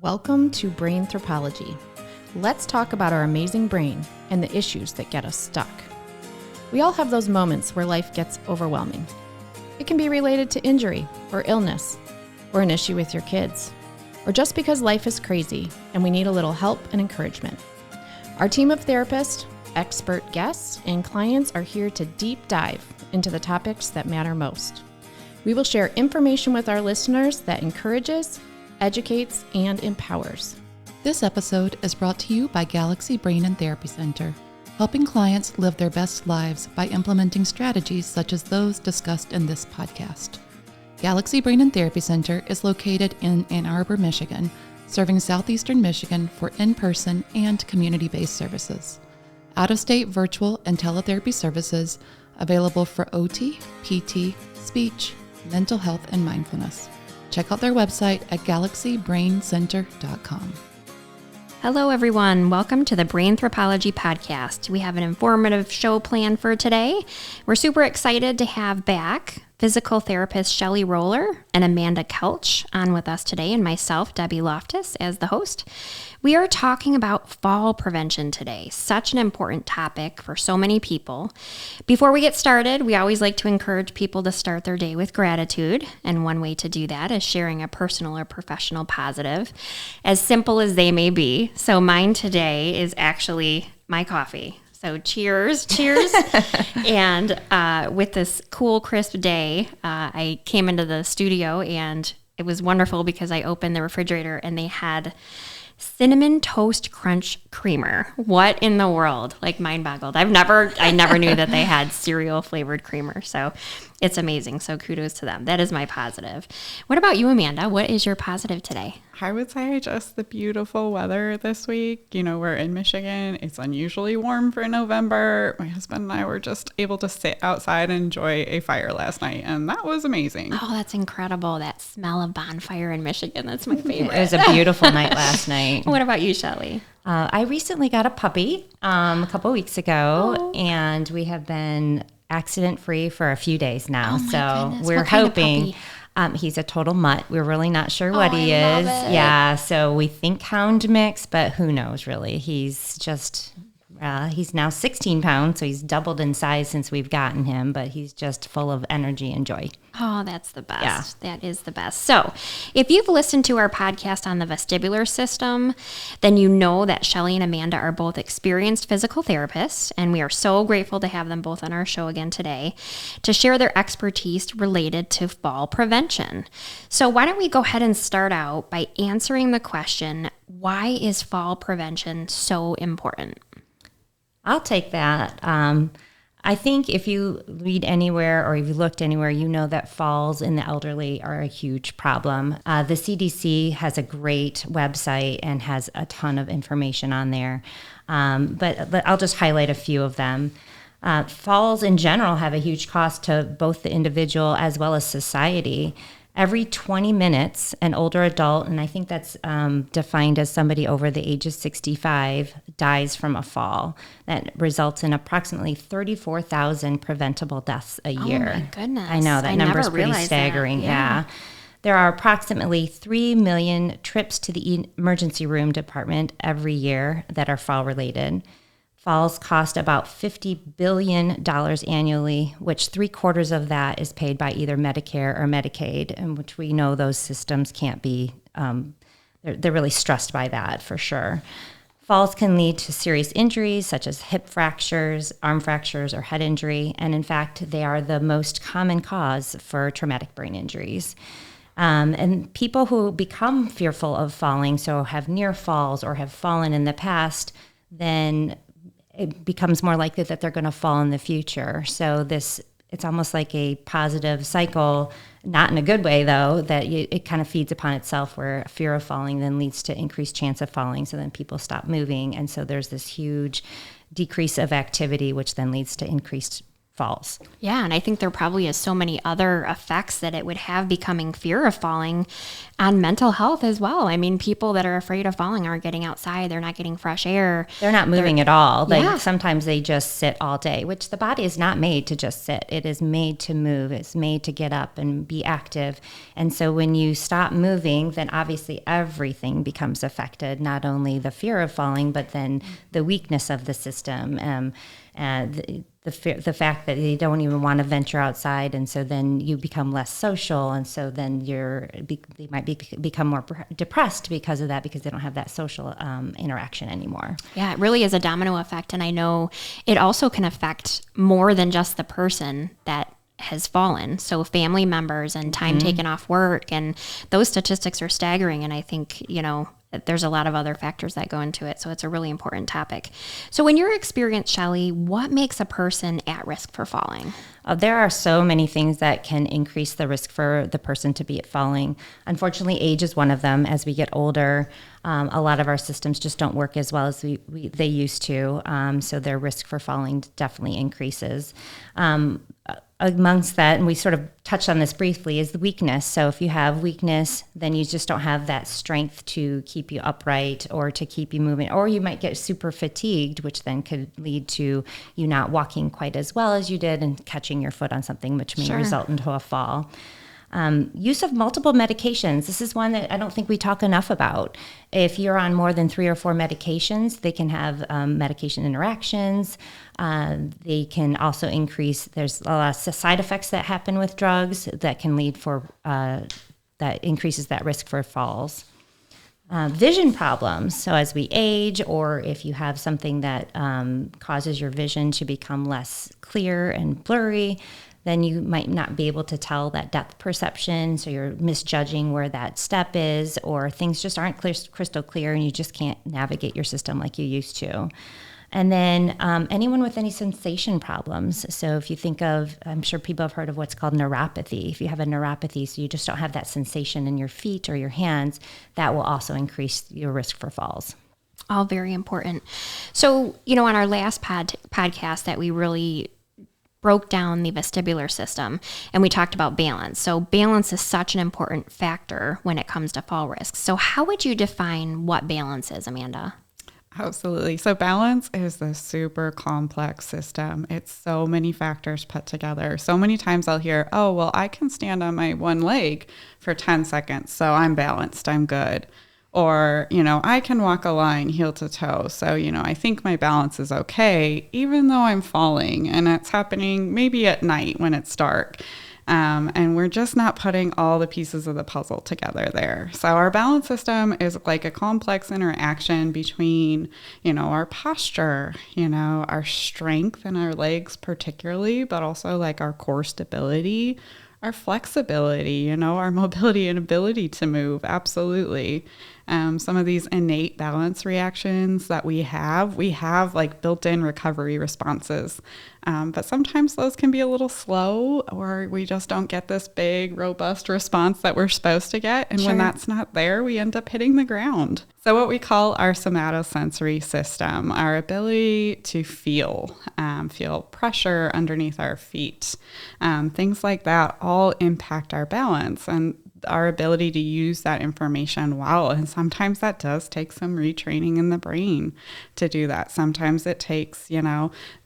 Welcome to Brainthropology. Let's talk about our amazing brain and the issues that get us stuck. We all have those moments where life gets overwhelming. It can be related to injury or illness, or an issue with your kids, or just because life is crazy and we need a little help and encouragement. Our team of therapists, expert guests, and clients are here to deep dive into the topics that matter most. We will share information with our listeners that encourages, educates, and empowers. This episode is brought to you by Galaxy Brain and Therapy Center, helping clients live their best lives by implementing strategies such as those discussed in this podcast. Galaxy Brain and Therapy Center is located in Ann Arbor, Michigan, serving southeastern Michigan for in-person and community-based services. Out-of-state virtual and teletherapy services available for OT, PT, speech, mental health, and mindfulness. Check out their website at galaxybraincenter.com. Hello, everyone. Welcome to the Brainthropology podcast. We have an informative show planned for today. We're super excited to have back physical therapist Shelly Roller and Amanda Couch on with us today, and myself, Debbie Loftus, as the host. We are talking about fall prevention today, such an important topic for so many people. Before we get started, we always like to encourage people to start their day with gratitude, and one way to do that is sharing a personal or professional positive, as simple as they may be. So mine today is actually my coffee. So cheers. And with this cool, crisp day, I came into the studio and it was wonderful because I opened the refrigerator and they had cinnamon toast crunch creamer. What in the world? Like, mind boggled. I never knew that they had cereal flavored creamer. So it's amazing. So kudos to them. That is my positive. What about you, Amanda? What is your positive today? I would say just the beautiful weather this week. You know, we're in Michigan. It's unusually warm for November. My husband and I were just able to sit outside and enjoy a fire last night, and that was amazing. Oh, that's incredible. That smell of bonfire in Michigan. That's my favorite. It was a beautiful night last night. What about you, Shelly? I recently got a puppy a couple weeks ago, and we have been accident-free for a few days now. Goodness. We're What kind of hoping. puppy? He's a total mutt. We're really not sure what he I is. love it. Yeah, so we think hound mix, but who knows really. He's just, he's now 16 pounds, so he's doubled in size since we've gotten him, but he's just full of energy and joy. Oh, that's the best. Yeah. That is the best. So if you've listened to our podcast on the vestibular system, then you know that Shelly and Amanda are both experienced physical therapists, and we are so grateful to have them both on our show again today to share their expertise related to fall prevention. So why don't we go ahead and start out by answering the question, why is fall prevention so important? I'll take that. I think if you read anywhere or if you looked anywhere, you know that falls in the elderly are a huge problem. The CDC has a great website and has a ton of information on there. But I'll just highlight a few of them. Falls in general have a huge cost to both the individual as well as society. Every 20 minutes, an older adult, and I think that's defined as somebody over the age of 65, dies from a fall. That results in approximately 34,000 preventable deaths a year. Oh my goodness. I know, that number is pretty staggering. Yeah. There are approximately 3 million trips to the emergency room department every year that are fall related. Falls cost about $50 billion annually, which 3/4 of that is paid by either Medicare or Medicaid, and which we know those systems can't be, they're really stressed by that for sure. Falls can lead to serious injuries such as hip fractures, arm fractures, or head injury, and in fact, they are the most common cause for traumatic brain injuries. And people who become fearful of falling, so have near falls or have fallen in the past, then it becomes more likely that they're going to fall in the future. So it's almost like a positive cycle, not in a good way though, that it kind of feeds upon itself, where fear of falling then leads to increased chance of falling. So then people stop moving. And so there's this huge decrease of activity, which then leads to increased falls. Yeah, and I think there probably is so many other effects that it would have becoming fear of falling on mental health as well. I mean, people that are afraid of falling aren't getting outside. They're not getting fresh air. They're not moving at all. Yeah. Sometimes they just sit all day, which the body is not made to just sit. It is made to move. It's made to get up and be active. And so when you stop moving, then obviously everything becomes affected, not only the fear of falling, but then the weakness of the system. And the fact that they don't even want to venture outside, and so then you become less social, and so then they might become more depressed because of that, because they don't have that social interaction anymore. Yeah, it really is a domino effect, and I know it also can affect more than just the person that has fallen. So family members and time taken off work, and those statistics are staggering, and I think, there's a lot of other factors that go into it. So it's a really important topic. So in your experience, Shelley, what makes a person at risk for falling? There are so many things that can increase the risk for the person to be at falling. Unfortunately, age is one of them. As we get older, a lot of our systems just don't work as well as they used to. So their risk for falling definitely increases. Amongst that, and we sort of touched on this briefly, is the weakness. So if you have weakness, then you just don't have that strength to keep you upright or to keep you moving. Or you might get super fatigued, which then could lead to you not walking quite as well as you did and catching your foot on something, which may result into a fall. Use of multiple medications. This is one that I don't think we talk enough about. If you're on more than 3 or 4 medications, they can have medication interactions. They can also increase, there's a lot of side effects that happen with drugs that can lead that increases that risk for falls. Vision problems. So as we age, or if you have something that causes your vision to become less clear and blurry, then you might not be able to tell that depth perception. So you're misjudging where that step is, or things just aren't crystal clear, and you just can't navigate your system like you used to. And then anyone with any sensation problems. So if you think of, I'm sure people have heard of what's called neuropathy. If you have a neuropathy, so you just don't have that sensation in your feet or your hands, that will also increase your risk for falls. All very important. So, on our last podcast that we really broke down the vestibular system, and we talked about balance. So balance is such an important factor when it comes to fall risks. So how would you define what balance is, Amanda? Absolutely. So balance is this super complex system. It's so many factors put together. So many times I'll hear, oh, well, I can stand on my one leg for 10 seconds, so I'm balanced, I'm good. Or, I can walk a line heel to toe. So, I think my balance is okay, even though I'm falling. And it's happening maybe at night when it's dark. And we're just not putting all the pieces of the puzzle together there. So our balance system is like a complex interaction between, our posture, our strength in our legs particularly, but also like our core stability, our flexibility, our mobility and ability to move. Absolutely. Some of these innate balance reactions that we have like built-in recovery responses. But sometimes those can be a little slow, or we just don't get this big, robust response that we're supposed to get. And when that's not there, we end up hitting the ground. So what we call our somatosensory system, our ability to feel pressure underneath our feet, things like that all impact our balance and our ability to use that information well. And sometimes that does take some retraining in the brain to do that. Sometimes it takes,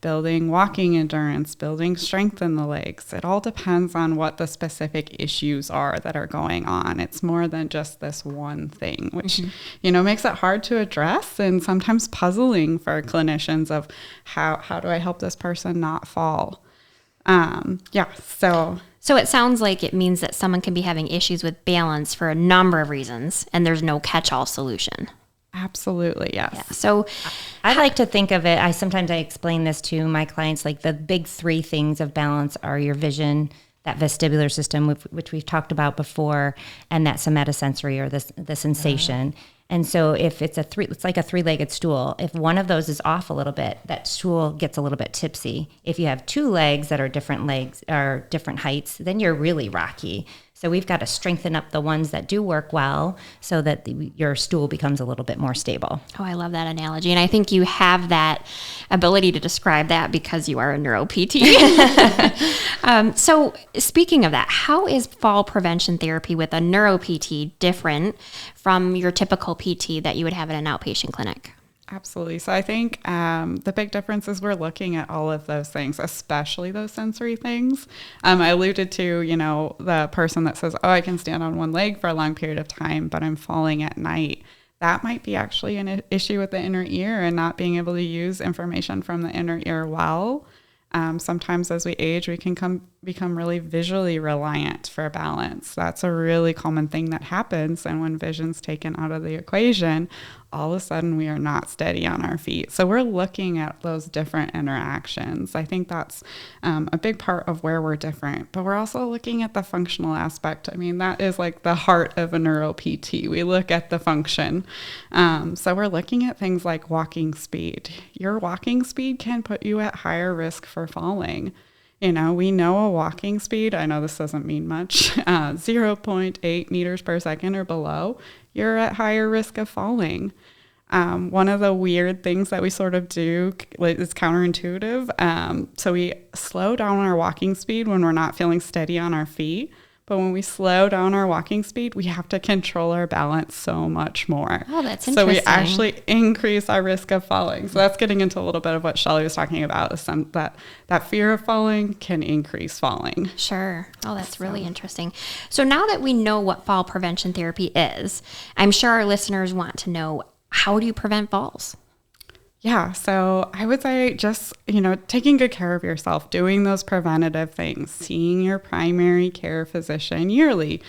building walking endurance, building strength in the legs. It all depends on what the specific issues are that are going on. It's more than just this one thing, which, makes it hard to address and sometimes puzzling for clinicians of how do I help this person not fall? So it sounds like it means that someone can be having issues with balance for a number of reasons, and there's no catch-all solution. Absolutely, yes. Yeah. So I like to think of it, sometimes I explain this to my clients, like the big 3 things of balance are your vision, that vestibular system, which we've talked about before, and that somatosensory, or the sensation. And so if it's like a 3-legged stool. If one of those is off a little bit, that stool gets a little bit tipsy. If you have 2 legs that are different legs or different heights, then you're really rocky. So we've got to strengthen up the ones that do work well so that your stool becomes a little bit more stable. Oh, I love that analogy. And I think you have that ability to describe that because you are a neuro PT. So speaking of that, how is fall prevention therapy with a neuro PT different from your typical PT that you would have in an outpatient clinic? Absolutely. So I think the big difference is we're looking at all of those things, especially those sensory things. I alluded to, the person that says, oh, I can stand on one leg for a long period of time, but I'm falling at night. That might be actually an issue with the inner ear and not being able to use information from the inner ear well. Sometimes as we age, we can become really visually reliant for balance. That's a really common thing that happens. And when vision's taken out of the equation, all of a sudden we are not steady on our feet. So we're looking at those different interactions. I think that's a big part of where we're different. But we're also looking at the functional aspect. I mean, that is like the heart of a neuro PT. We look at the function. So we're looking at things like walking speed. Your walking speed can put you at higher risk for falling. We know a walking speed, I know this doesn't mean much, 0.8 meters per second or below, you're at higher risk of falling. One of the weird things that we sort of do is counterintuitive. So we slow down our walking speed when we're not feeling steady on our feet. But when we slow down our walking speed, we have to control our balance so much more. Oh, that's interesting. So we actually increase our risk of falling. So that's getting into a little bit of what Shelley was talking about, is that fear of falling can increase falling. Sure. Oh, that's really interesting. So now that we know what fall prevention therapy is, I'm sure our listeners want to know, how do you prevent falls? Yeah, so I would say just, taking good care of yourself, doing those preventative things, seeing your primary care physician yearly,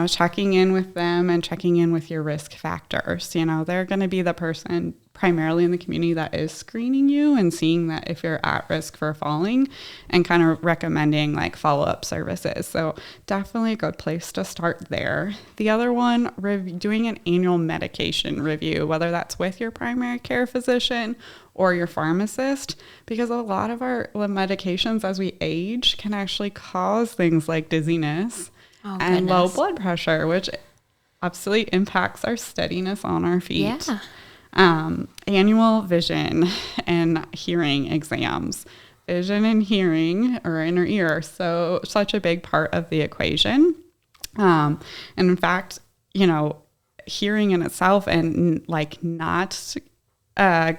checking in with them and checking in with your risk factors. They're going to be the person primarily in the community that is screening you and seeing that if you're at risk for falling and kind of recommending like follow-up services. So definitely a good place to start there. The other one, doing an annual medication review, whether that's with your primary care physician or your pharmacist, because a lot of our medications as we age can actually cause things like dizziness and low blood pressure, which absolutely impacts our steadiness on our feet. Yeah. Annual vision and hearing exams. Vision and hearing, or inner ear, are such a big part of the equation. And in fact, hearing in itself and not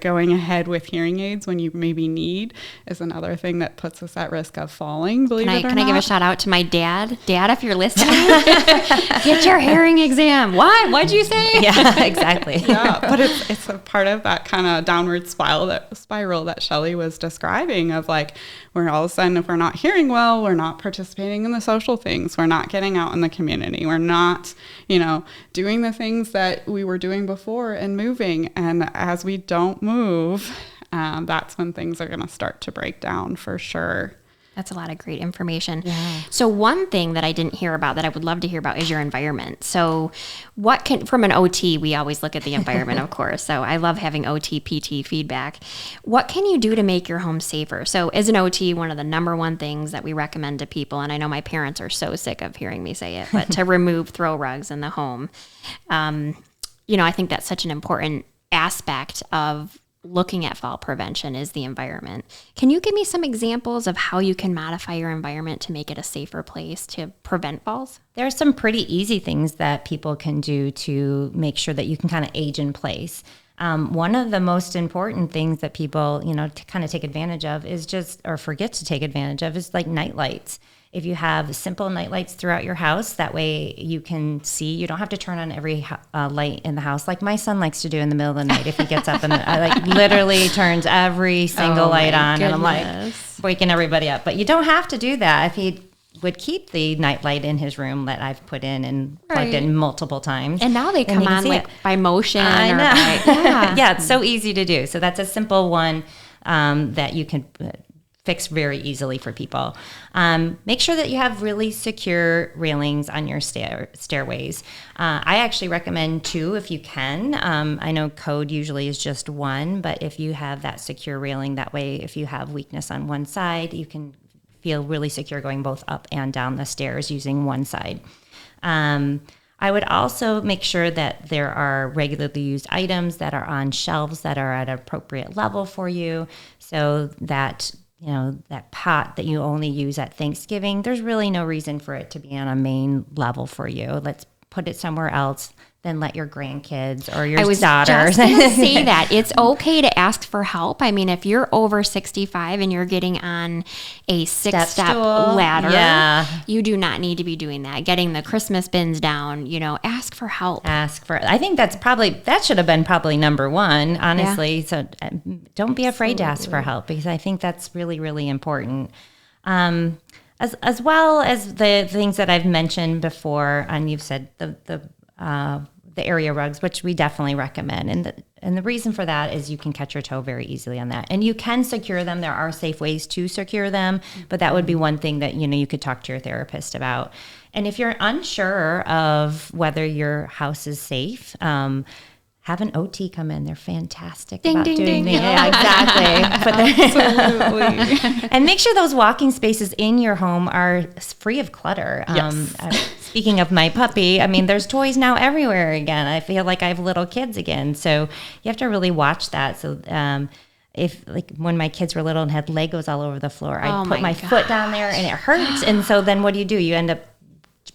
going ahead with hearing aids when you maybe need is another thing that puts us at risk of falling, believe it or not. Can I give a shout out to my dad? Dad, if you're listening, get your hearing exam. Why? What'd you say? Yeah, exactly. Yeah, but it's a part of that kind of downward spiral that Shelley was describing of like, where all of a sudden if we're not hearing well, we're not participating in the social things, we're not getting out in the community, we're not, doing the things that we were doing before and moving. And as we don't move, that's when things are going to start to break down for sure. That's a lot of great information. Yeah. So one thing that I didn't hear about that I would love to hear about is your environment. So from an OT, we always look at the environment, of course. So I love having OT, PT feedback. What can you do to make your home safer? So as an OT, one of the number one things that we recommend to people, and I know my parents are so sick of hearing me say it, but to remove throw rugs in the home. I think that's such an important aspect of looking at fall prevention is the environment. Can you give me some examples of how you can modify your environment to make it a safer place to prevent falls? There are some pretty easy things that people can do to make sure that you can kind of age in place. One of the most important things that people, to kind of take advantage of or forget to take advantage of is like night lights. If you have simple night lights throughout your house, that way you can see. You don't have to turn on every light in the house, like my son likes to do in the middle of the night. If he gets up and literally turns every single light on, goodness. And I'm like waking everybody up. But you don't have to do that. If he would keep the night light in his room that I've put in and plugged in multiple times, and now they come on like by motion. I know. Yeah. Yeah, it's so easy to do. So that's a simple one that you can fix very easily for people. Make sure that you have really secure railings on your stairways. I actually recommend 2 if you can. I know code usually is just 1, but if you have that secure railing, that way if you have weakness on one side, you can feel really secure going both up and down the stairs using one side. I would also make sure that there are regularly used items that are on shelves that are at an appropriate level for you, so that that pot that you only use at Thanksgiving, there's really no reason for it to be on a main level for you. Let's put it somewhere else. Then let your grandkids or your daughters. I was just going to say that. It's okay to ask for help. I mean, if you're over 65 and you're getting on a 6-step ladder, you do not need to be doing that. Getting the Christmas bins down, ask for help. I think that should have been probably number one, honestly. Yeah. So don't be afraid to ask for help, because I think that's really, really important. As well as the things that I've mentioned before, and you've said the area rugs, which we definitely recommend. And the reason for that is you can catch your toe very easily on that. And you can secure them. There are safe ways to secure them, but that would be one thing that, you could talk to your therapist about. And if you're unsure of whether your house is safe, have an OT come in. They're fantastic about doing things. Yeah, exactly. Absolutely. And make sure those walking spaces in your home are free of clutter. Yes. Speaking of my puppy, I mean, there's toys now everywhere again. I feel like I have little kids again. So you have to really watch that. So if, like, when my kids were little and had Legos all over the floor, I'd put my foot down there and it hurts. And so then what do? You end up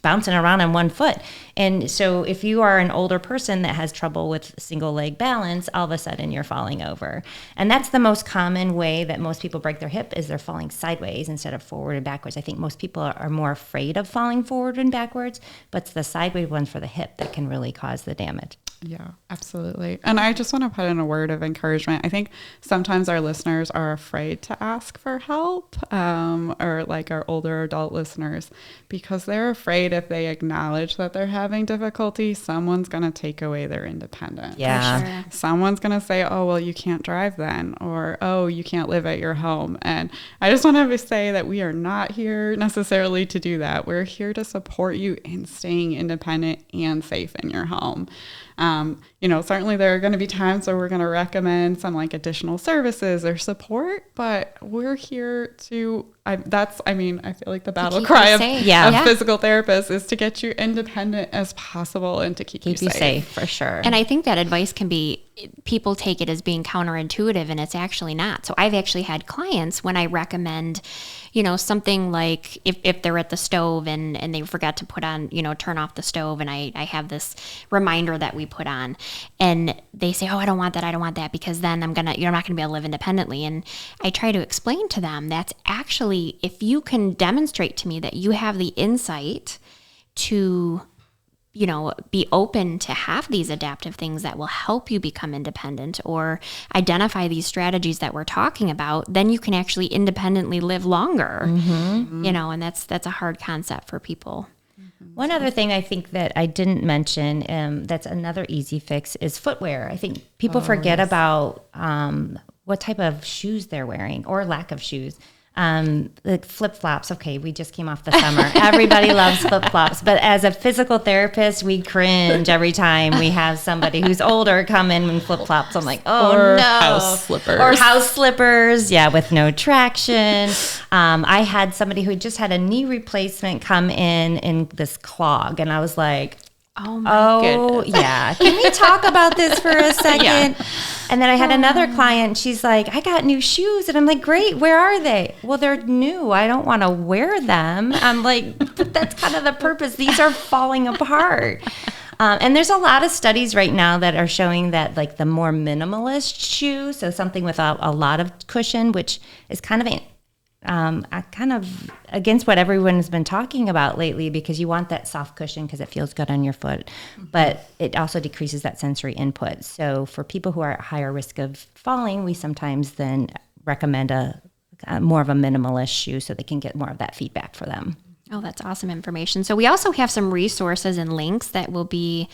bouncing around on one foot. And so if you are an older person that has trouble with single leg balance, all of a sudden you're falling over. And that's the most common way that most people break their hip, is they're falling sideways instead of forward and backwards. I think most people are more afraid of falling forward and backwards, but it's the sideways one for the hip that can really cause the damage. Yeah, absolutely. And I just want to put in a word of encouragement. I think sometimes our listeners are afraid to ask for help, or like our older adult listeners, because they're afraid if they acknowledge that they're having difficulty, someone's going to take away their independence. Yeah. Sure. Someone's going to say, oh, well, you can't drive then, or, oh, you can't live at your home. And I just want to say that we are not here necessarily to do that. We're here to support you in staying independent and safe in your home. Certainly there are going to be times where we're going to recommend some like additional services or support, but we're here to, I feel like the battle cry of physical therapists is to get you independent as possible and to keep you safe. For sure. And I think that advice can be, people take it as being counterintuitive, and it's actually not. So I've actually had clients, when I recommend, something like if they're at the stove and they forgot to put on, turn off the stove, and I have this reminder that we put on, and they say, oh, I don't want that, because then you're not going to be able to live independently. And I try to explain to them that's actually, if you can demonstrate to me that you have the insight to be open to have these adaptive things that will help you become independent, or identify these strategies that we're talking about, then you can actually independently live longer. Mm-hmm. And that's a hard concept for people. One other thing I think that I didn't mention, that's another easy fix, is footwear. I think people forget about what type of shoes they're wearing, or lack of shoes. Like flip-flops. Okay, we just came off the summer. Everybody loves flip-flops. But as a physical therapist, we cringe every time we have somebody who's older come in in flip-flops. I'm like, oh, no. House slippers. Or house slippers, with no traction. I had somebody who just had a knee replacement come in this clog. And I was like, oh goodness. Yeah. Can we talk about this for a second? Yeah. And then I had another client, she's like, I got new shoes. And I'm like, great, where are they? Well, they're new. I don't want to wear them. I'm like, but that's kind of the purpose. These are falling apart. And there's a lot of studies right now that are showing that, like, the more minimalist shoe, so something without a lot of cushion, which is kind of against what everyone has been talking about lately, because you want that soft cushion because it feels good on your foot, but it also decreases that sensory input. So for people who are at higher risk of falling, we sometimes then recommend a more of a minimalist shoe so they can get more of that feedback for them. Oh, that's awesome information. So we also have some resources and links that will be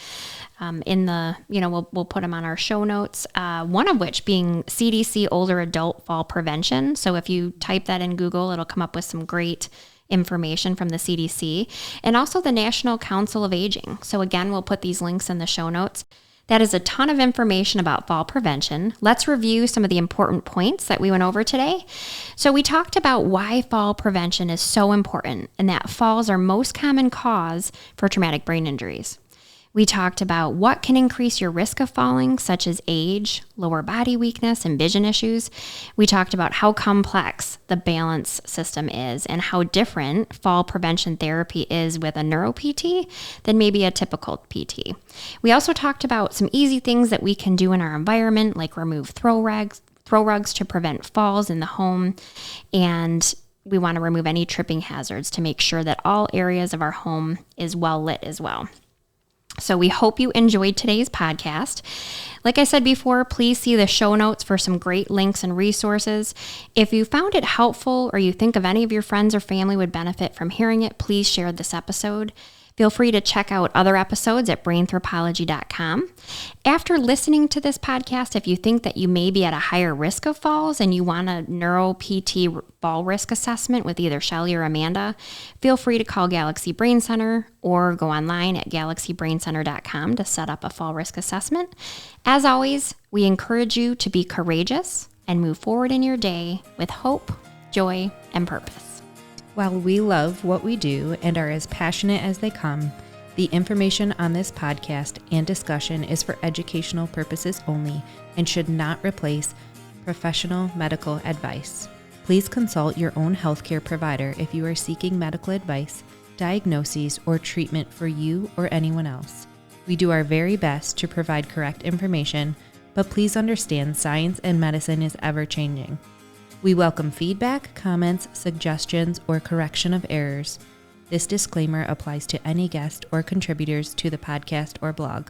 in the, we'll put them on our show notes. One of which being CDC Older Adult Fall Prevention. So if you type that in Google, it'll come up with some great information from the CDC, and also the National Council of Aging. So again, we'll put these links in the show notes. That is a ton of information about fall prevention. Let's review some of the important points that we went over today. So we talked about why fall prevention is so important and that falls are most common cause for traumatic brain injuries. We talked about what can increase your risk of falling, such as age, lower body weakness, and vision issues. We talked about how complex the balance system is and how different fall prevention therapy is with a neuro-PT than maybe a typical PT. We also talked about some easy things that we can do in our environment, like remove throw rugs to prevent falls in the home, and we want to remove any tripping hazards to make sure that all areas of our home is well lit as well. So we hope you enjoyed today's podcast. Like I said before, please see the show notes for some great links and resources. If you found it helpful or you think of any of your friends or family would benefit from hearing it, please share this episode. Feel free to check out other episodes at brainthropology.com. After listening to this podcast, if you think that you may be at a higher risk of falls and you want a neuro-PT fall risk assessment with either Shelly or Amanda, feel free to call Galaxy Brain Center or go online at galaxybraincenter.com to set up a fall risk assessment. As always, we encourage you to be courageous and move forward in your day with hope, joy, and purpose. While we love what we do and are as passionate as they come, the information on this podcast and discussion is for educational purposes only and should not replace professional medical advice. Please consult your own healthcare provider if you are seeking medical advice, diagnoses, or treatment for you or anyone else. We do our very best to provide correct information, but please understand science and medicine is ever-changing. We welcome feedback, comments, suggestions, or correction of errors. This disclaimer applies to any guest or contributors to the podcast or blog.